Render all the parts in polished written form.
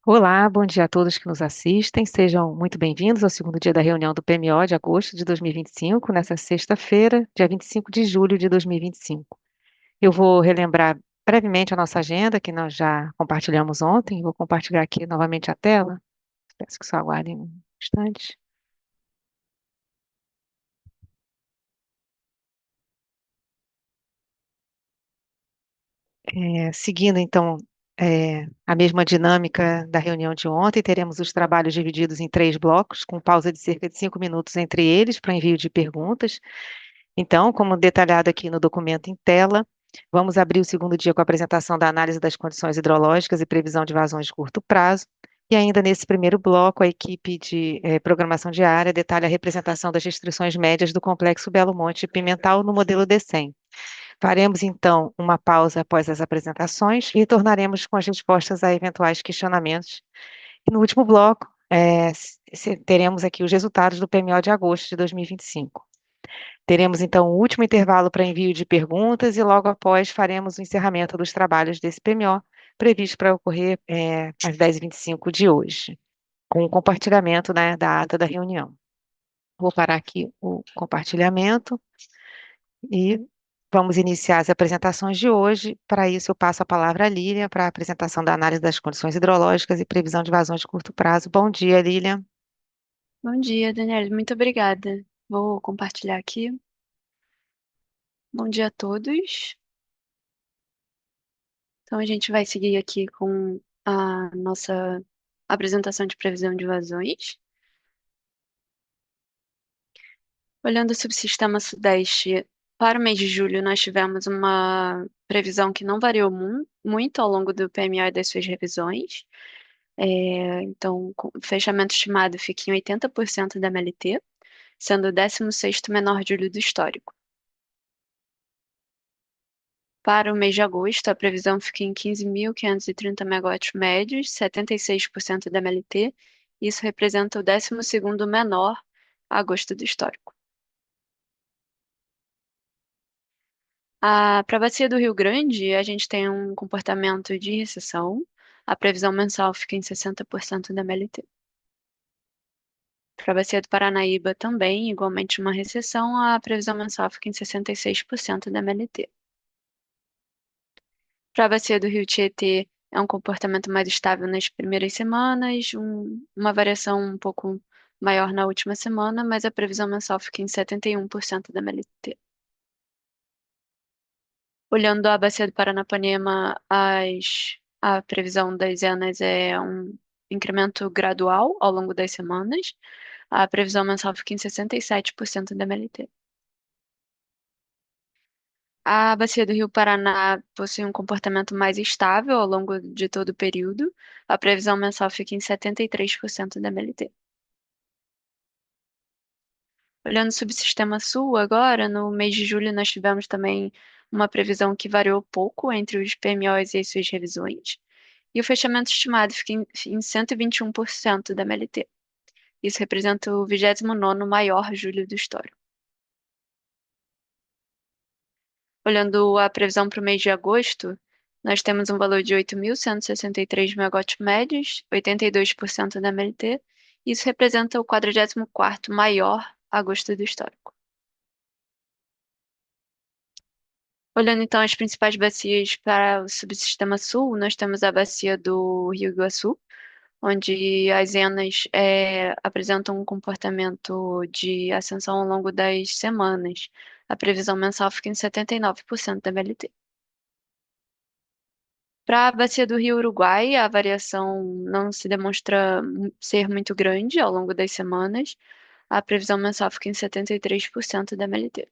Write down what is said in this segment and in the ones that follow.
Olá, bom dia a todos que nos assistem. Sejam muito bem-vindos ao segundo dia da reunião do PMO de agosto de 2025, nessa sexta-feira, dia 25 de julho de 2025. Eu vou relembrar brevemente a nossa agenda, que nós já compartilhamos ontem. Vou compartilhar aqui novamente a tela. Peço que só aguardem um instante. Seguindo, então, a mesma dinâmica da reunião de ontem, teremos os trabalhos divididos em três blocos, com pausa de cerca de 5 minutos entre eles para envio de perguntas. Então, como detalhado aqui no documento em tela, vamos abrir o segundo dia com a apresentação da análise das condições hidrológicas e previsão de vazões de curto prazo. E ainda nesse primeiro bloco, a equipe de programação diária detalha a representação das restrições médias do complexo Belo Monte e Pimental no modelo D100. Faremos, então, uma pausa após as apresentações e retornaremos com as respostas a eventuais questionamentos. E no último bloco, teremos aqui os resultados do PMO de agosto de 2025. Teremos, então, o último intervalo para envio de perguntas e logo após faremos o encerramento dos trabalhos desse PMO, previsto para ocorrer às 10h25 de hoje, com o compartilhamento, né, da ata da reunião. Vou parar aqui o compartilhamento e vamos iniciar as apresentações de hoje. Para isso, eu passo a palavra à Lília para a apresentação da análise das condições hidrológicas e previsão de vazões de curto prazo. Bom dia, Lília. Bom dia, Daniela. Muito obrigada. Vou compartilhar aqui. Bom dia a todos. Então, a gente vai seguir aqui com a nossa apresentação de previsão de vazões. Olhando o subsistema Sudeste, para o mês de julho, nós tivemos uma previsão que não variou muito ao longo do PMO e das suas revisões. Então, o fechamento estimado fica em 80% da MLT, sendo o 16º menor julho do histórico. Para o mês de agosto, a previsão fica em 15.530 megawatts médios, 76% da MLT. Isso representa o 12º menor agosto do histórico. Para a bacia do Rio Grande, a gente tem um comportamento de recessão. A previsão mensal fica em 60% da MLT. Para a bacia do Paranaíba também, igualmente uma recessão, a previsão mensal fica em 66% da MLT. Para a bacia do Rio Tietê, é um comportamento mais estável nas primeiras semanas, uma variação um pouco maior na última semana, mas a previsão mensal fica em 71% da MLT. Olhando a bacia do Paranapanema, a previsão das ENAs é um incremento gradual ao longo das semanas. A previsão mensal fica em 67% da MLT. A bacia do Rio Paraná possui um comportamento mais estável ao longo de todo o período. A previsão mensal fica em 73% da MLT. Olhando o subsistema sul agora, no mês de julho nós tivemos também uma previsão que variou pouco entre os PMOs e as suas revisões. E o fechamento estimado fica em 121% da MLT. Isso representa o 29º maior julho do histórico. Olhando a previsão para o mês de agosto, nós temos um valor de 8.163 megawatts médios, 82% da MLT. Isso representa o 44º maior agosto do histórico. Olhando então as principais bacias para o subsistema sul, nós temos a bacia do Rio Iguaçu, onde as ENAs apresentam um comportamento de ascensão ao longo das semanas. A previsão mensal fica em 79% da MLT. Para a bacia do Rio Uruguai, a variação não se demonstra ser muito grande ao longo das semanas. A previsão mensal fica em 73% da MLT.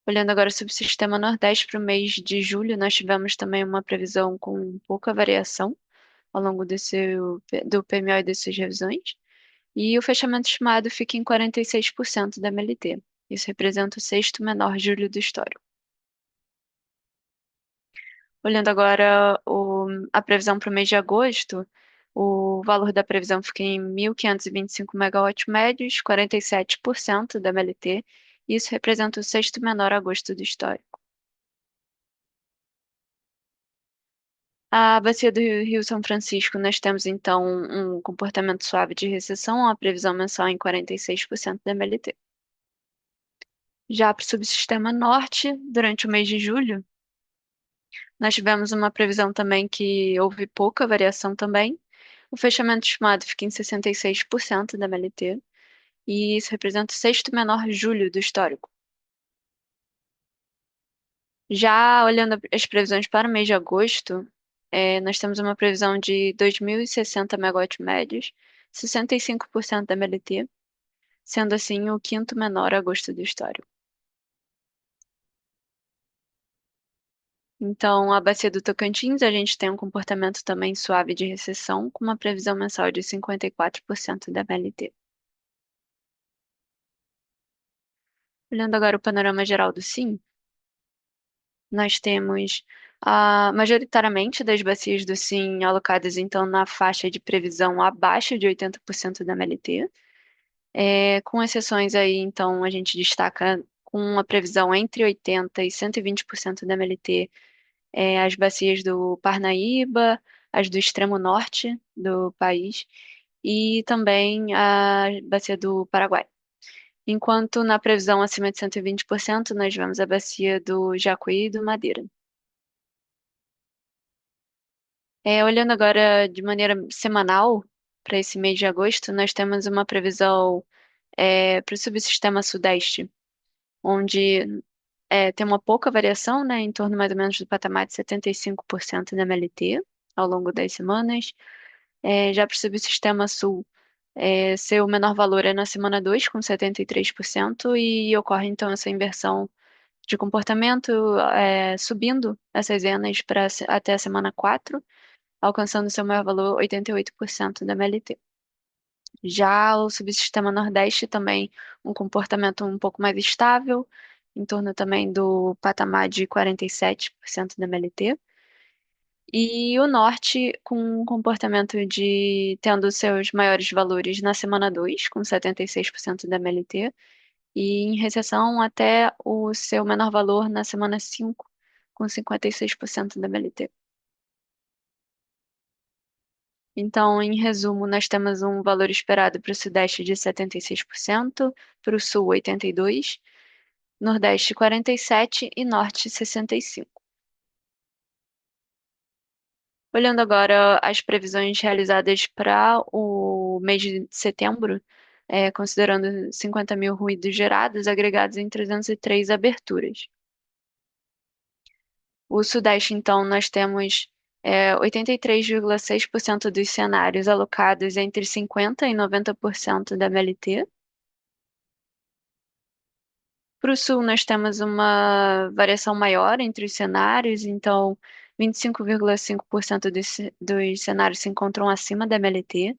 Olhando agora o subsistema Nordeste para o mês de julho, nós tivemos também uma previsão com pouca variação ao longo do PMO e das suas revisões. E o fechamento estimado fica em 46% da MLT. Isso representa o sexto menor julho do histórico. Olhando agora a previsão para o mês de agosto, o valor da previsão fica em 1.525 megawatts médios, 47% da MLT. Isso representa o sexto menor agosto do histórico. A bacia do Rio São Francisco, nós temos então um comportamento suave de recessão, a previsão mensal em 46% da MLT. Já para o subsistema norte, durante o mês de julho, nós tivemos uma previsão também que houve pouca variação também. O fechamento estimado fica em 66% da MLT, e isso representa o sexto menor julho do histórico. Já olhando as previsões para o mês de agosto, nós temos uma previsão de 2.060 megawatts médios, 65% da MLT, sendo assim o quinto menor agosto do histórico. Então, a bacia do Tocantins, a gente tem um comportamento também suave de recessão, com uma previsão mensal de 54% da MLT. Olhando agora o panorama geral do Sim, nós temos majoritariamente das bacias do Sim alocadas então na faixa de previsão abaixo de 80% da MLT, com exceções aí, então a gente destaca com uma previsão entre 80% e 120% da MLT, as bacias do Parnaíba, as do extremo norte do país e também a bacia do Paraguai. Enquanto na previsão acima de 120%, nós vemos a bacia do Jacuí e do Madeira. Olhando agora de maneira semanal para esse mês de agosto, nós temos uma previsão para o subsistema Sudeste, onde tem uma pouca variação, né, em torno mais ou menos do patamar de 75% da MLT ao longo das semanas. Já para o subsistema Sul, seu menor valor é na semana 2 com 73%, e ocorre então essa inversão de comportamento, subindo essas zenas até a semana 4, alcançando seu maior valor 88% da MLT. Já o subsistema Nordeste também um comportamento um pouco mais estável, em torno também do patamar de 47% da MLT. E o Norte com um comportamento de tendo seus maiores valores na semana 2 com 76% da MLT, e em recessão até o seu menor valor na semana 5 com 56% da MLT. Então, em resumo, nós temos um valor esperado para o Sudeste de 76%, para o Sul 82%, Nordeste 47% e Norte 65%. Olhando agora as previsões realizadas para o mês de setembro, considerando 50 mil ruídos gerados, agregados em 303 aberturas. O Sudeste, então, nós temos 83,6% dos cenários alocados entre 50% e 90% da MLT. Para o Sul, nós temos uma variação maior entre os cenários, então 25,5% dos cenários se encontram acima da MLT,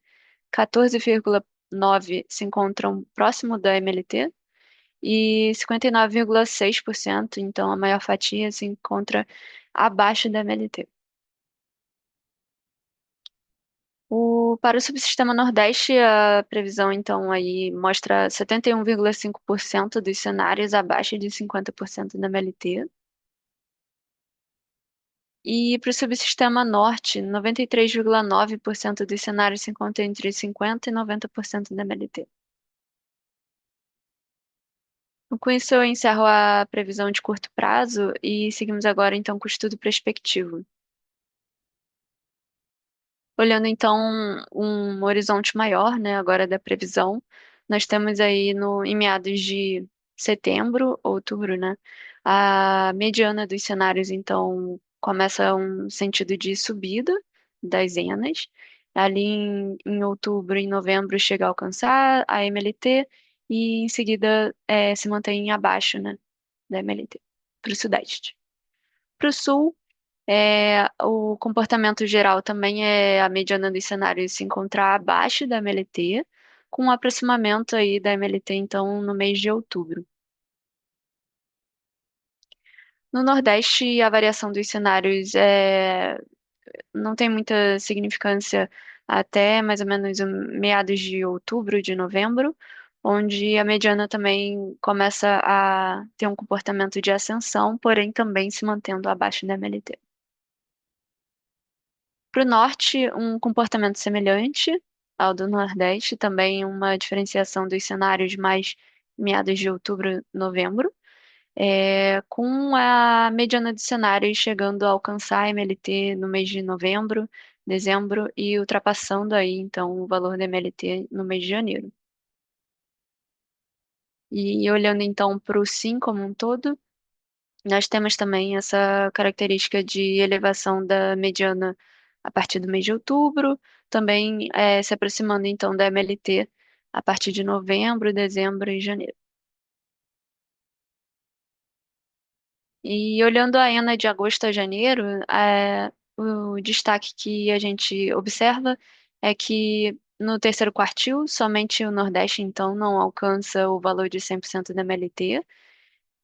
14,9% se encontram próximo da MLT e 59,6%, então a maior fatia, se encontra abaixo da MLT. Para o subsistema Nordeste, a previsão, então, aí mostra 71,5% dos cenários abaixo de 50% da MLT. E para o subsistema Norte, 93,9% dos cenários se encontram entre 50% e 90% da MLT. Com isso, eu encerro a previsão de curto prazo e seguimos agora, então, com o estudo prospectivo. Olhando então um horizonte maior, né, agora da previsão, nós temos aí em meados de setembro, outubro, né, a mediana dos cenários então começa um sentido de subida das zenas. Ali em outubro, em novembro chega a alcançar a MLT e em seguida se mantém abaixo, né, da MLT para o sudeste. Para o sul, o comportamento geral também é a mediana dos cenários se encontrar abaixo da MLT, com um aproximamento aí da MLT, então, no mês de outubro. No Nordeste, a variação dos cenários não tem muita significância até mais ou menos meados de outubro, de novembro, onde a mediana também começa a ter um comportamento de ascensão, porém também se mantendo abaixo da MLT. Para o norte, um comportamento semelhante ao do Nordeste, também uma diferenciação dos cenários mais meados de outubro, novembro, com a mediana de cenários chegando a alcançar a MLT no mês de novembro, dezembro e ultrapassando aí então o valor da MLT no mês de janeiro. E olhando então para o SIM como um todo, nós temos também essa característica de elevação da mediana a partir do mês de outubro, também se aproximando então da MLT a partir de novembro, dezembro e janeiro. E olhando a ENA de agosto a janeiro, o destaque que a gente observa é que no terceiro quartil, somente o Nordeste, então, não alcança o valor de 100% da MLT,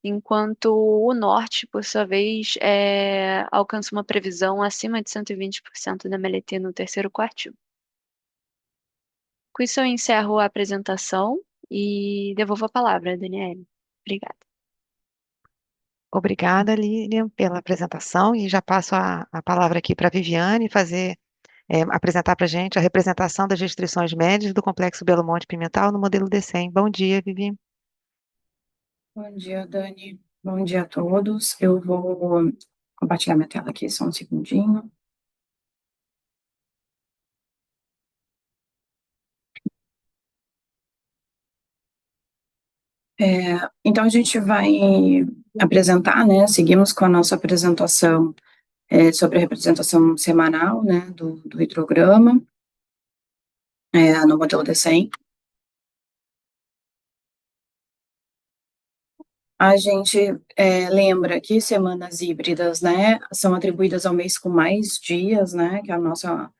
enquanto o Norte, por sua vez, alcança uma previsão acima de 120% da MLT no terceiro quartil. Com isso, eu encerro a apresentação e devolvo a palavra, Daniele. Obrigada. Obrigada, Lilian, pela apresentação e já passo a palavra aqui para a Viviane apresentar para a gente a representação das restrições médias do Complexo Belo Monte Pimental no modelo D100. Bom dia, Vivi. Bom dia, Dani. Bom dia a todos. Eu vou compartilhar minha tela aqui, só um segundinho. Então, a gente vai apresentar, né? Seguimos com a nossa apresentação sobre a representação semanal, né? Do hidrograma no modelo D100. A gente lembra que semanas híbridas, né, são atribuídas ao mês com mais dias, né, que é a nossa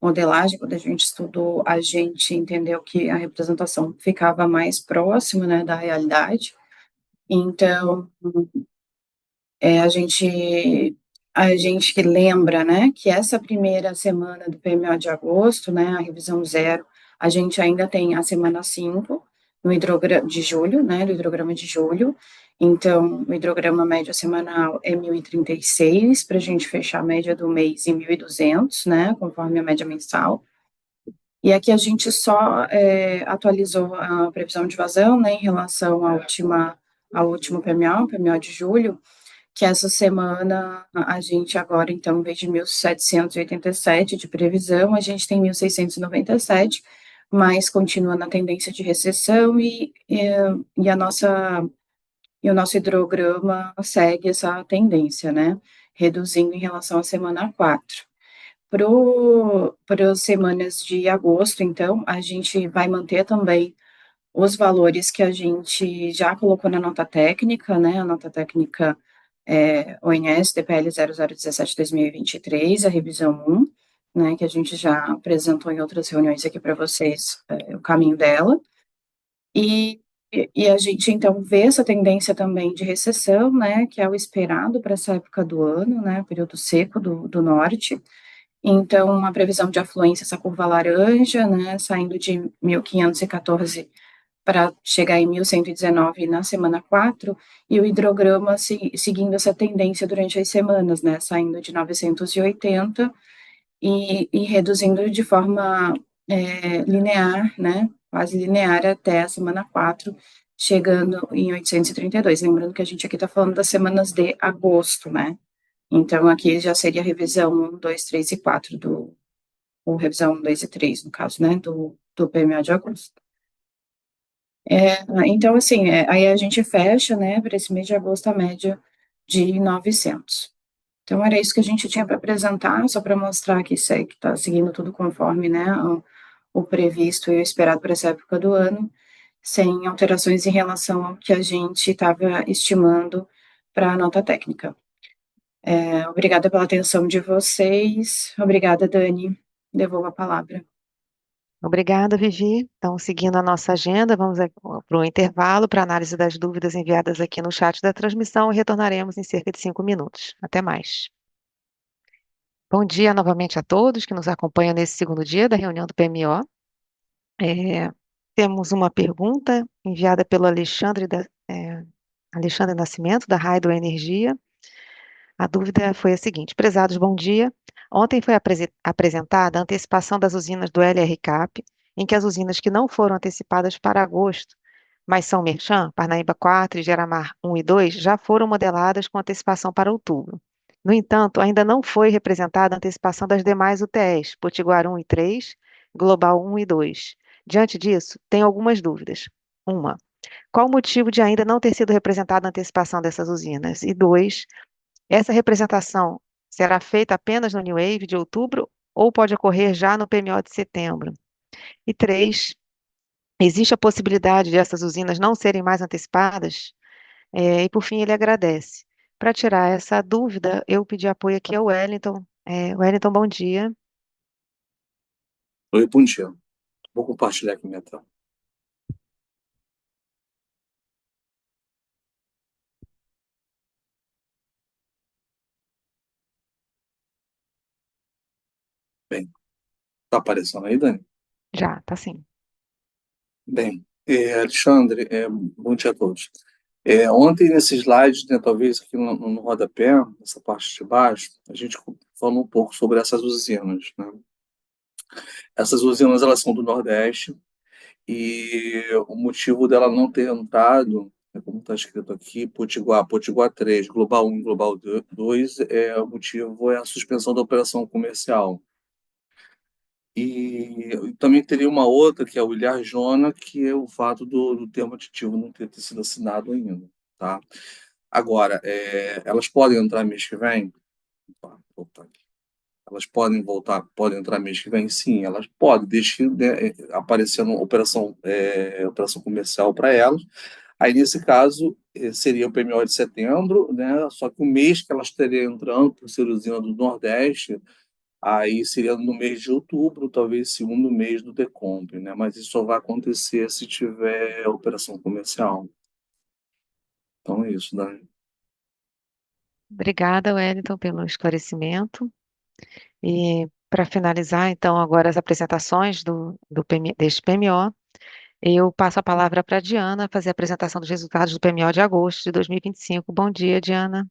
modelagem, quando a gente estudou, a gente entendeu que a representação ficava mais próxima, né, da realidade. Então, a gente que lembra, né, que essa primeira semana do PMO de agosto, né, a revisão zero, a gente ainda tem a semana 5 no hidrograma de julho, né, do hidrograma de julho. Então, o hidrograma médio semanal é 1.036, para a gente fechar a média do mês em 1.200, né, conforme a média mensal. E aqui a gente só atualizou a previsão de vazão, né, em relação ao último PMO, PMO de julho, que essa semana a gente agora, então, em vez de 1.787 de previsão, a gente tem 1.697, mas continua na tendência de recessão e o nosso hidrograma segue essa tendência, né, reduzindo em relação à semana 4. Para as semanas de agosto, então, a gente vai manter também os valores que a gente já colocou na nota técnica, né, a nota técnica ONS DPL 0017/2023, a revisão 1, né, que a gente já apresentou em outras reuniões aqui para vocês, o caminho dela. E a gente, então, vê essa tendência também de recessão, né, que é o esperado para essa época do ano, né, período seco do norte. Então, uma previsão de afluência, essa curva laranja, né, saindo de 1.514 para chegar em 1.119 na semana 4, e o hidrograma seguindo essa tendência durante as semanas, né, saindo de 980 e reduzindo de forma linear, né, quase linear até a semana 4, chegando em 832. Lembrando que a gente aqui está falando das semanas de agosto, né? Então, aqui já seria a revisão 1, 2, 3 e 4 ou revisão 1, 2 e 3, no caso, né, do PMA de agosto. Então, assim, aí a gente fecha, né, para esse mês de agosto, a média de 900. Então, era isso que a gente tinha para apresentar, só para mostrar que está seguindo tudo conforme, né, o previsto e o esperado para essa época do ano, sem alterações em relação ao que a gente estava estimando para a nota técnica. Obrigada pela atenção de vocês. Obrigada, Dani. Devolvo a palavra. Obrigada, Vivi. Então, seguindo a nossa agenda, vamos para o intervalo para análise das dúvidas enviadas aqui no chat da transmissão e retornaremos em cerca de 5 minutos. Até mais. Bom dia novamente a todos que nos acompanham nesse segundo dia da reunião do PMO. Temos uma pergunta enviada pelo Alexandre Nascimento, da Hydro Energia. A dúvida foi a seguinte: prezados, bom dia. Ontem foi apresentada a antecipação das usinas do LRCAP, em que as usinas que não foram antecipadas para agosto, mas são Merchan, Parnaíba 4 e Geramar 1 e 2, já foram modeladas com antecipação para outubro. No entanto, ainda não foi representada a antecipação das demais UTEs, Potiguar 1 e 3, Global 1 e 2. Diante disso, tenho algumas dúvidas. Uma, qual o motivo de ainda não ter sido representada a antecipação dessas usinas? E dois, essa representação será feita apenas no New Wave de outubro ou pode ocorrer já no PMO de setembro? E três, existe a possibilidade de essas usinas não serem mais antecipadas? E por fim, ele agradece. Para tirar essa dúvida, eu pedi apoio aqui ao Wellington. Wellington, bom dia. Oi, bom dia. Vou compartilhar aqui minha tela. Bem, tá aparecendo aí, Dani? Já, tá sim. Bem, Alexandre, bom dia a todos. Ontem, nesse slide, né, talvez aqui no rodapé, nessa parte de baixo, a gente falou um pouco sobre essas usinas, né? Essas usinas, elas são do Nordeste e o motivo dela não ter entrado, como está escrito aqui, Potiguar 3, Global 1, Global 2, o motivo é a suspensão da operação comercial. E também teria uma outra, que é o Ilha Jona, que é o fato do termo aditivo não ter sido assinado ainda, tá? Agora, elas podem entrar mês que vem? Tá, vou voltar aqui. Elas podem voltar, podem entrar mês que vem? Sim, elas podem, desde que, né, aparecendo operação comercial para elas. Aí, nesse caso, seria o PMO de setembro, né? Só que o mês que elas teriam entrando, por ser usina do Nordeste, aí seria no mês de outubro, talvez segundo mês do Decomp, né? Mas isso só vai acontecer se tiver operação comercial. Então é isso, Dani. Obrigada, Wellington, pelo esclarecimento. E para finalizar, então, agora as apresentações deste PMO, eu passo a palavra para a Diana fazer a apresentação dos resultados do PMO de agosto de 2025. Bom dia, Diana.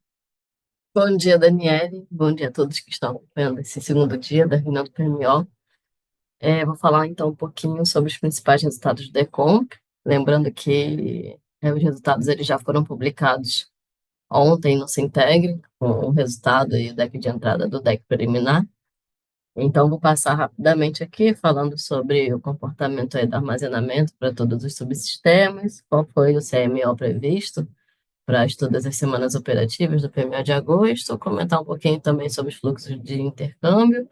Bom dia, Daniele. Bom dia a todos que estão acompanhando esse segundo dia da reunião do PMO. Vou falar então um pouquinho sobre os principais resultados do Decomp, lembrando que os resultados eles já foram publicados ontem no Sintegre, com o resultado e o deck de entrada do deck preliminar. Então, vou passar rapidamente aqui, falando sobre o comportamento aí do armazenamento para todos os subsistemas, qual foi o CMO previsto para todas as semanas operativas do PMO de agosto, comentar um pouquinho também sobre os fluxos de intercâmbio,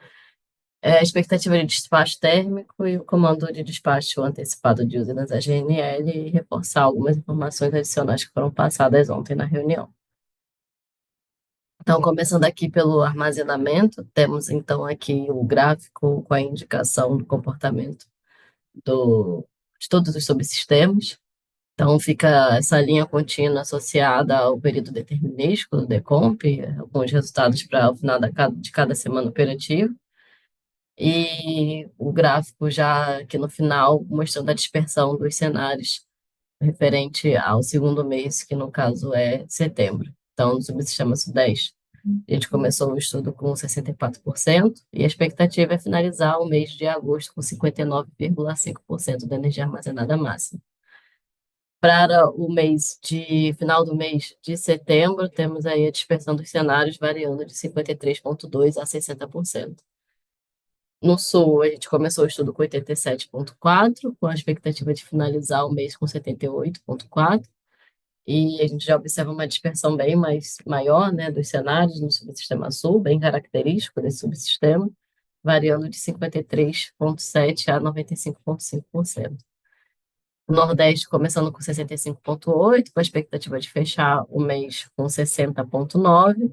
a expectativa de despacho térmico e o comando de despacho antecipado de usinas AGNL e reforçar algumas informações adicionais que foram passadas ontem na reunião. Então, começando aqui pelo armazenamento, temos então aqui o gráfico com a indicação do comportamento de todos os subsistemas. Então, fica essa linha contínua associada ao período determinístico do Decomp, com os resultados para o final de cada semana operativa. E o gráfico já aqui no final, mostrando a dispersão dos cenários referente ao segundo mês, que no caso é setembro. Então, no subsistema Sudeste, a gente começou o estudo com 64% e a expectativa é finalizar o mês de agosto com 59,5% da energia armazenada máxima. Para o mês de final do mês de setembro, temos aí a dispersão dos cenários variando de 53,2% a 60%. No Sul, a gente começou o estudo com 87,4%, com a expectativa de finalizar o mês com 78,4%, e a gente já observa uma dispersão bem maior, né, dos cenários no subsistema Sul, bem característico desse subsistema, variando de 53,7% a 95,5%. O Nordeste começando com 65,8%, com a expectativa de fechar o mês com 60,9%,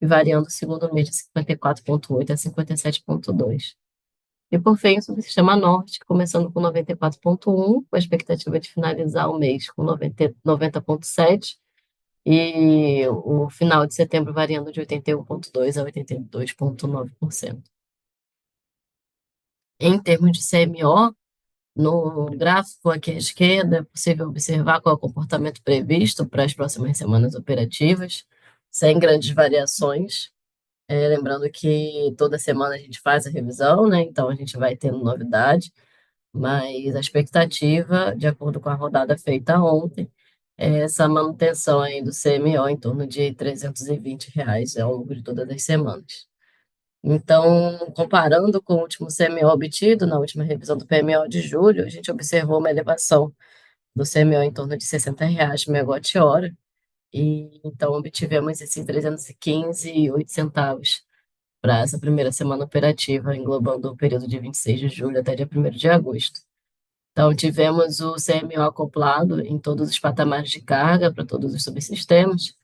e variando o segundo mês de 54,8% a 57,2%. E, por fim, o subsistema Norte, começando com 94,1%, com a expectativa de finalizar o mês com 90,7%, e o final de setembro variando de 81,2% a 82,9%. Em termos de CMO, no gráfico aqui à esquerda, é possível observar qual é o comportamento previsto para as próximas semanas operativas. sem grandes variações. Lembrando que toda semana a gente faz a revisão, né? Então a gente vai tendo novidade, mas a expectativa, de acordo com a rodada feita ontem, é essa manutenção aí do CMO em torno de R$ 320 ao longo de todas as semanas. Então, comparando com o último CMO obtido, na última revisão do PMO de julho, a gente observou uma elevação do CMO em torno de R$ 60 megawatt-hora, e então obtivemos esses 315,08 para essa primeira semana operativa, englobando o período de 26 de julho até dia 1º de agosto. Então, tivemos o CMO acoplado em todos os patamares de carga para todos os subsistemas,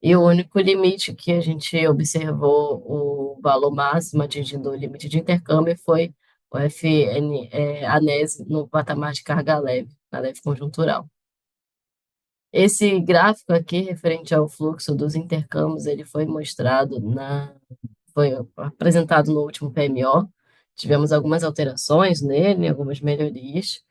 e o único limite que a gente observou o valor máximo atingindo o limite de intercâmbio foi o FN, ANES no patamar de carga leve, na leve conjuntural. Esse gráfico aqui, referente ao fluxo dos intercâmbios, ele foi apresentado no último PMO. Tivemos algumas alterações nele, algumas melhorias,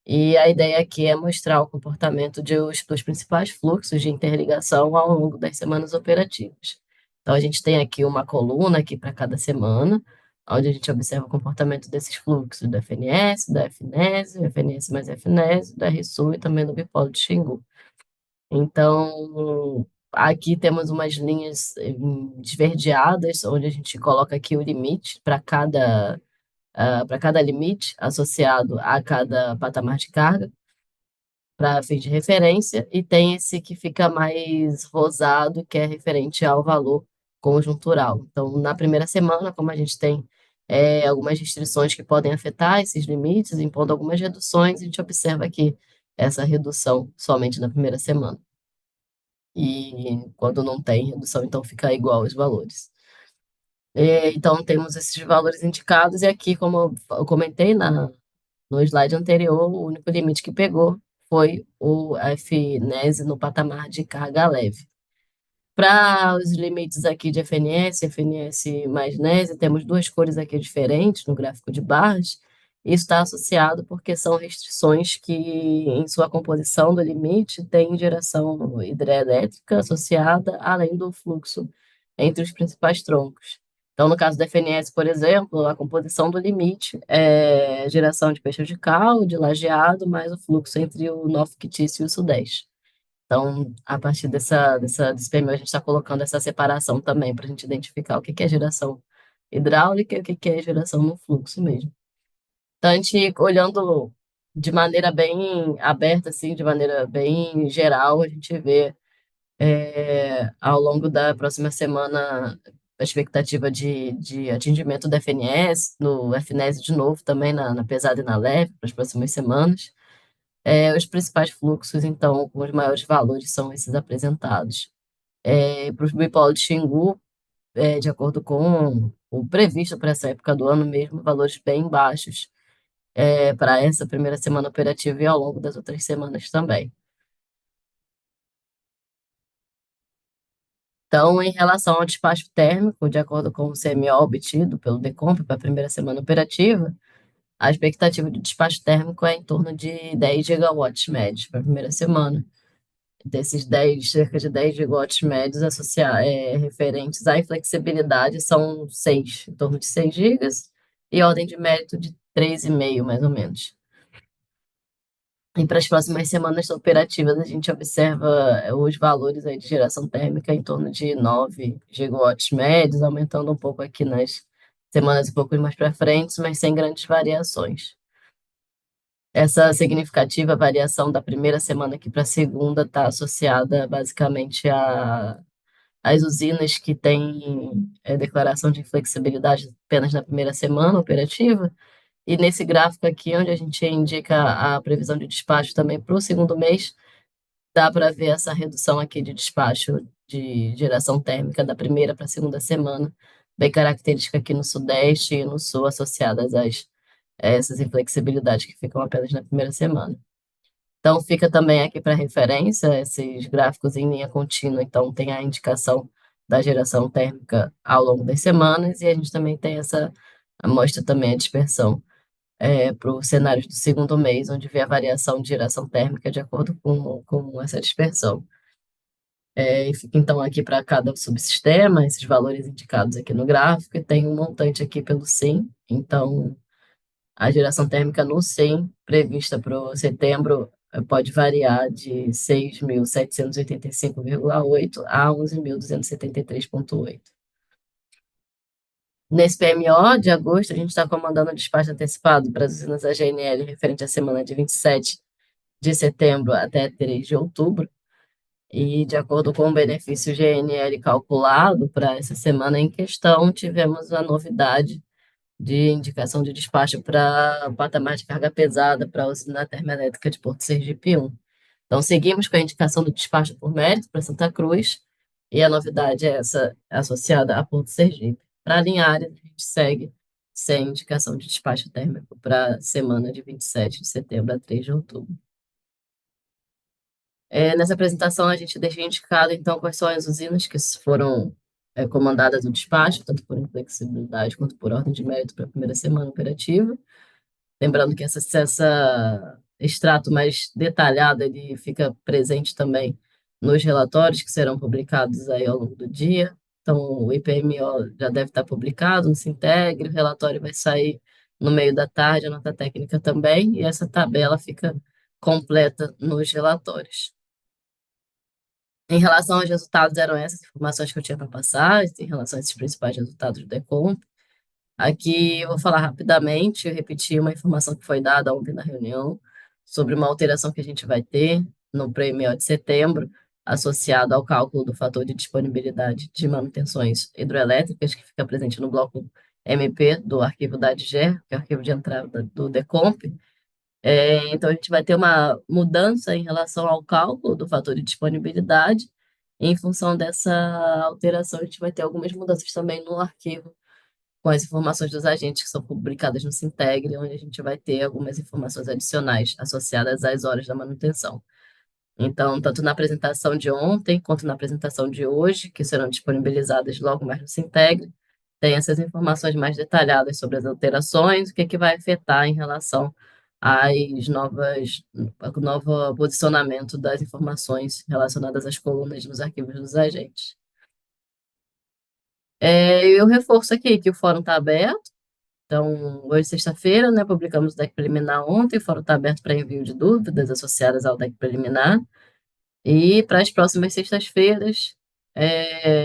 e a ideia aqui é mostrar o comportamento dos principais fluxos de interligação ao longo das semanas operativas. Então, a gente tem aqui uma coluna aqui para cada semana, onde a gente observa o comportamento desses fluxos do FNS, da FNES, FNS mais FNES, da RSU e também do bipolo de Xingu. Então, aqui temos umas linhas esverdeadas, onde a gente coloca aqui o limite para cada limite associado a cada patamar de carga, para fins de referência, e tem esse que fica mais rosado, que é referente ao valor conjuntural. Então, na primeira semana, como a gente tem algumas restrições que podem afetar esses limites, impondo algumas reduções, a gente observa aqui essa redução somente na primeira semana. E quando não tem redução, então fica igual os valores. Então, temos esses valores indicados, e aqui, como eu comentei no slide anterior, o único limite que pegou foi o FNES no patamar de carga leve. Para os limites aqui de FNS, FNS mais NES, temos duas cores aqui diferentes no gráfico de barras. Isso está associado porque são restrições que, em sua composição do limite, têm geração hidrelétrica associada, além do fluxo entre os principais troncos. Então, no caso da FNS, por exemplo, a composição do limite é geração de peixe de cal, de lajeado, mais o fluxo entre o Norte Fictício e o Sudeste. Então, a partir desse PMO, a gente está colocando essa separação também para a gente identificar o que que é geração hidráulica e o que que é geração no fluxo mesmo. Então, a gente olhando de maneira bem aberta, assim, de maneira bem geral, a gente vê ao longo da próxima semana a expectativa de atingimento do FNS, no FNS de novo também na pesada e na leve para as próximas semanas. Os principais fluxos, então, com os maiores valores são esses apresentados. Para o bipolo de Xingu, de acordo com o previsto para essa época do ano mesmo, valores bem baixos para essa primeira semana operativa e ao longo das outras semanas também. Então, em relação ao despacho térmico, de acordo com o CMO obtido pelo Decomp para a primeira semana operativa, a expectativa de despacho térmico é em torno de 10 gigawatts médios para a primeira semana. Desses 10, cerca de 10 gigawatts médios referentes à inflexibilidade são 6, em torno de 6 gigas, e ordem de mérito de 3,5, mais ou menos. E para as próximas semanas operativas, a gente observa os valores aí de geração térmica em torno de 9 gigawatts médios, aumentando um pouco aqui nas semanas um pouco mais para frente, mas sem grandes variações. Essa significativa variação da primeira semana aqui para a segunda está associada basicamente às usinas que têm declaração de flexibilidade apenas na primeira semana operativa. E nesse gráfico aqui, onde a gente indica a previsão de despacho também para o segundo mês, dá para ver essa redução aqui de despacho de geração térmica da primeira para a segunda semana, bem característica aqui no Sudeste e no Sul, associadas essas inflexibilidades que ficam apenas na primeira semana. Então, fica também aqui para referência esses gráficos em linha contínua. Então, tem a indicação da geração térmica ao longo das semanas, e a gente também tem mostra também a dispersão para os cenários do segundo mês, onde vê a variação de geração térmica de acordo com essa dispersão. E fica então aqui para cada subsistema, esses valores indicados aqui no gráfico, e tem um montante aqui pelo SIM. Então, a geração térmica no SIM, prevista para o setembro, pode variar de 6.785,8 a 11.273,8. Nesse PMO de agosto, a gente está comandando o despacho antecipado para as usinas AGNL referente à semana de 27 de setembro até 3 de outubro. E, de acordo com o benefício GNL calculado para essa semana em questão, tivemos a novidade de indicação de despacho para o patamar de carga pesada para a usina termoelétrica de Porto Sergipe 1. Então, seguimos com a indicação do despacho por mérito para Santa Cruz, e a novidade é essa associada a Porto Sergipe. Para Linhares, a gente segue sem indicação de despacho térmico para a semana de 27 de setembro a 3 de outubro. Nessa apresentação, a gente deixa indicado, então, quais são as usinas que foram comandadas no despacho, tanto por inflexibilidade quanto por ordem de mérito para a primeira semana operativa. Lembrando que essa extrato mais detalhado, ele fica presente também nos relatórios que serão publicados aí ao longo do dia. Então, o IPMO já deve estar publicado no Sintegre, o relatório vai sair no meio da tarde, a nota técnica também, e essa tabela fica completa nos relatórios. Em relação aos resultados, eram essas informações que eu tinha para passar, em relação a esses principais resultados do DECOM. Aqui eu vou falar rapidamente, eu repeti uma informação que foi dada ontem na reunião sobre uma alteração que a gente vai ter no PMO de setembro, associado ao cálculo do fator de disponibilidade de manutenções hidroelétricas, que fica presente no bloco MP do arquivo da ADGER, que é o arquivo de entrada do DECOMP. Então, a gente vai ter uma mudança em relação ao cálculo do fator de disponibilidade. Em função dessa alteração, a gente vai ter algumas mudanças também no arquivo, com as informações dos agentes que são publicadas no Sintegre, onde a gente vai ter algumas informações adicionais associadas às horas da manutenção. Então, tanto na apresentação de ontem, quanto na apresentação de hoje, que serão disponibilizadas logo mais no Sintegre, tem essas informações mais detalhadas sobre as alterações, o que vai afetar em relação ao novo posicionamento das informações relacionadas às colunas nos arquivos dos agentes. Eu reforço aqui que o fórum está aberto. Então, hoje, sexta-feira, né, publicamos o DEC preliminar ontem, o fórum está aberto para envio de dúvidas associadas ao DEC preliminar. E para as próximas sextas-feiras,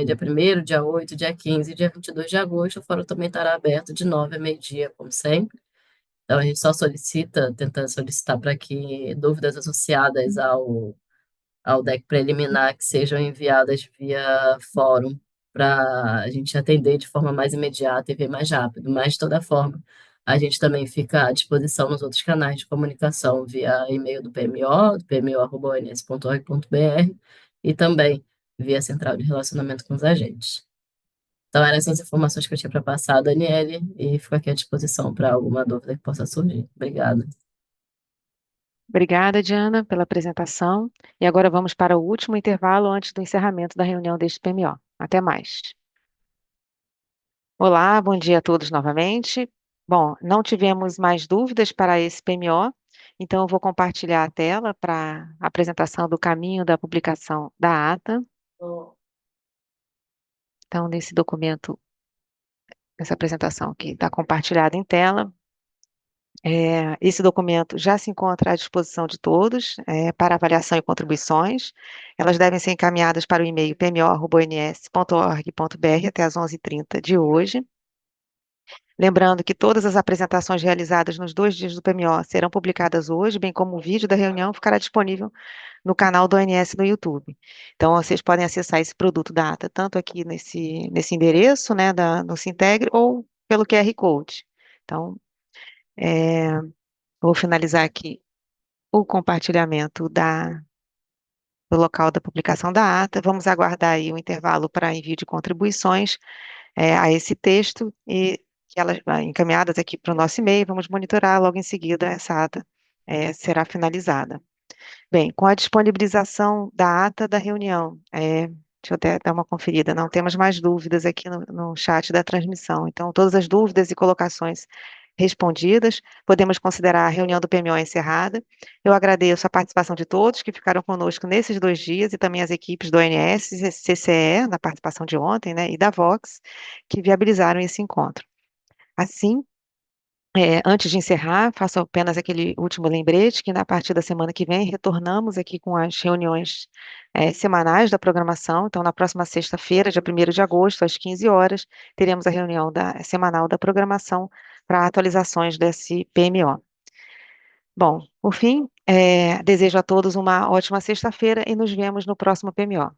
dia 1º, dia 8, dia 15 e dia 22 de agosto, o fórum também estará aberto de 9 a meio-dia, como sempre. Então, a gente só tenta solicitar para que dúvidas associadas ao DEC preliminar que sejam enviadas via fórum para a gente atender de forma mais imediata e ver mais rápido. Mas, de toda forma, a gente também fica à disposição nos outros canais de comunicação via e-mail do PMO, do pmo@ons.org.br, e também via central de relacionamento com os agentes. Então, eram essas informações que eu tinha para passar, Daniele, e fico aqui à disposição para alguma dúvida que possa surgir. Obrigada. Obrigada, Diana, pela apresentação. E agora vamos para o último intervalo antes do encerramento da reunião deste PMO. Até mais. Olá, bom dia a todos novamente. Bom, não tivemos mais dúvidas para esse PMO, então eu vou compartilhar a tela para a apresentação do caminho da publicação da ata. Então, nesse documento, essa apresentação aqui está compartilhada em tela. Esse documento já se encontra à disposição de todos, para avaliação e contribuições. Elas devem ser encaminhadas para o e-mail pmo@ons.org.br até às 11h30 de hoje. Lembrando que todas as apresentações realizadas nos 2 dias do PMO serão publicadas hoje, bem como o vídeo da reunião ficará disponível no canal do ONS no YouTube. Então, vocês podem acessar esse produto da ata, tanto aqui nesse endereço, né, no Sintegre, ou pelo QR Code. Então, vou finalizar aqui o compartilhamento do local da publicação da ata. Vamos aguardar aí o intervalo para envio de contribuições a esse texto e que elas encaminhadas aqui para o nosso e-mail. Vamos monitorar logo em seguida essa ata será finalizada. Bem, com a disponibilização da ata da reunião, deixa eu até dar uma conferida, não temos mais dúvidas aqui no chat da transmissão. Então, todas as dúvidas e colocações respondidas, podemos considerar a reunião do PMO encerrada. Eu agradeço a participação de todos que ficaram conosco nesses 2 dias e também as equipes do ONS, CCE, na participação de ontem, né, e da Vox, que viabilizaram esse encontro. Assim, antes de encerrar, faço apenas aquele último lembrete que, a partir da semana que vem, retornamos aqui com as reuniões semanais da programação. Então, na próxima sexta-feira, dia 1º de agosto, às 15 horas, teremos a reunião semanal da programação para atualizações desse PMO. Bom, por fim, desejo a todos uma ótima sexta-feira e nos vemos no próximo PMO.